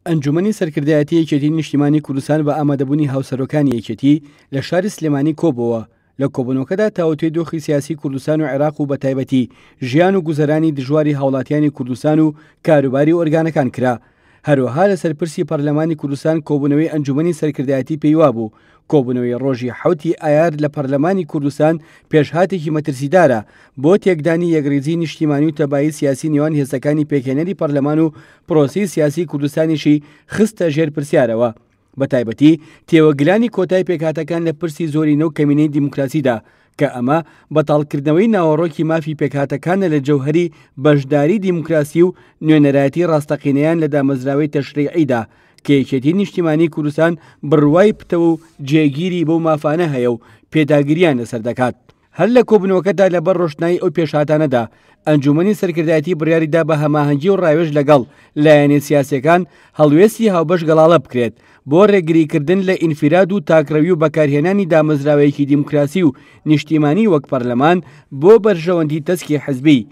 ئەنجومەنی سەرکردایەتی یەکێتی نیشتیمانی کوردستان بە ئامادەبوونی هاوسەرۆکانی یەکێتی لە شاری سلێمانی کۆبەوە لە کۆبوونەوەکەدا تاوەتوێ دۆخی سیاسی کوردستان و عێراق و بە تایبەتی ژیان و گوزەرانی دژواری هاوڵاتیانی کوردستان و کاروباری ئۆرگانەکان کرا. هەروەها لە سەرپرسی پەرلەمانی کوردستان کۆبوونەوەی ئەنجومەنی سەرکردایەتی پێیوا بوو. کۆبوونەوەی ڕۆژی 7 ئایار لە پەرلەمانی کوردستان پێشهاتێکی مەترسیدارە بۆ تێکدانی یەکڕێزی نیشتیمانی و تەبایی سیاسی نێوان هێزەکانی پێکهێنەری پەرلەمان و پرۆسی سیاسی کوردستانیشی خستە ژێر پرسیارەوە. بە تایبەتی تێوەگلانی کۆتای پێکهاتەکان لە پرسی زۆرینە و کەمینەی دیموکراسیدا کە ئەمە بەتاڵکردنەوەی ناوەڕۆکی مافی پێکهاتەکانە لە جەوهری بەشداری دیموکراسی و نوێنەرایەتی ڕاستەقینەیان لە دامەزراوەی تەشریعیدا کە یەکێتی نیشتیمانی کوردستان بڕوای پتەوە و جێگیری بەو مافانە هەیە و پێداگریان لەسەر دەکات. هەر لە کۆبوونەوەکەدا لەبەر ڕۆشنایی ئەو پێشهاتانەدا ئەنجومەنی سەرکردایەتی بڕیاریدا بە هەماهەنگی و ڕاوێژ لەگەڵ لایەنە سیاسیەکان هەڵوێستی هاوبەش گەڵاڵە بکرێت بۆ ڕێگریکردن لە ئینفراد و تاکڕەوی و بەکارهێنانی دامەزراوەیەکی دیموکراسی و نیشتیمانی وەک پەرلەمان بۆ بەرژەوەندی تەسکی حزبی.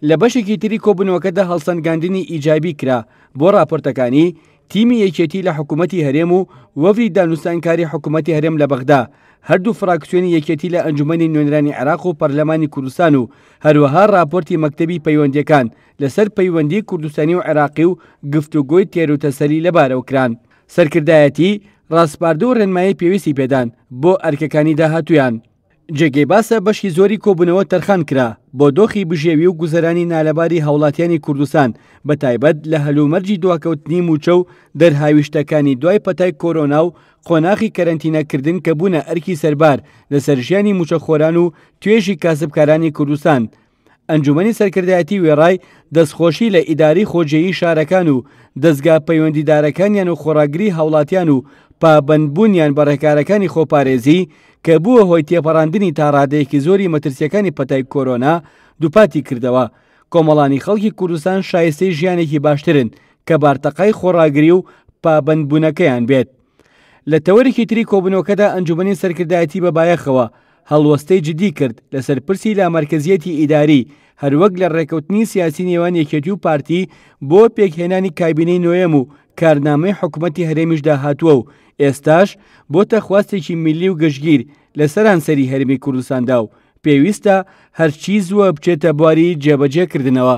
لە بەشێکی تری کۆبوونەوەکەدا هەڵسەنگاندنی ئیجابی کرا بۆ راپۆرتەکانی تیمی یەکێتی لە حکوومەتی هەرێم و وەفری دانوستانکاری حکوومەتی هەرێم لە بەغدا، هەردوو فراکسیۆنی یەکێتی لە ئەنجومەنی نوێنەرانی عێراق و پەرلەمانی کوردستان و هەروەها راپۆرتی مەکتەبی پەیوەندیەکان لەسەر پەیوەندی کوردستانی و عێراقی و گفتوگۆی تێروتەسەلی لەبارەوەکران. سەرکردایەتی ڕاستپاردە و ڕێنمایی پێویستی پێدان بۆ ئەرکەکانی داهاتوویان. جێگەی باسە بەشی زۆری کۆبوونەوە تەرخان کرا بۆ دۆخی بژێوی و گوزەرانی نالەباری هاوڵاتیانی کوردستان بە تایبەت لە هەلومەرجی دواکەوتنی موچە و دەرهاویشتەکانی دوای پەتای کۆرۆنا و قۆناغی کەرەنتینەکردن کە بوونە ئەرکی سەربار لەسەر ژیانی موچەخۆران و توێژی کاسبکارانی کوردستان. ئەنجومەنی سەرکردایەتی وێڕای دەستخۆشی لە ئیداری خۆجێیی شارەکان و دەستگا پەیوەندیدارەکانیان و خۆراگری هاوڵاتیان و پابەندبوونیان بە ڕێکارەکانی خۆپارێزی کە بووە هۆی تێپەڕاندنی تا ڕادەیەکی زۆری مەترسیەکانی پەتای کۆرۆنا دووپاتی کردەوە. کۆمەڵانی خەڵکی کوردستان شایستەی ژیانێکی باشترن کە بارتەقای خۆراگری و پابەندبوونەکەیان بێت. لە تەوەرێکی تری کۆبوونەوەکەدا ئەنجومەنی سەرکردایەتی بە بایەخەوە هەڵوەستەی جدی کرد لەسەر پرسی لامەرکەزیەتی ئیداری هەروەک لە ڕێکەوتنی سیاسی نێوان یەکێتی و پارتی بۆ پێکهێنانی کابینەی نوێم و کارنامەی حکوومەتی هەرێمیشدا هاتووە و ئێستاش بۆتە خواستێکی میلی و گەشتگیر لە سەرانسەری هەرێمی کوردستاندا و پێویستە هەرچی زووە بچێتە بواری جێبەجێکردنەوە.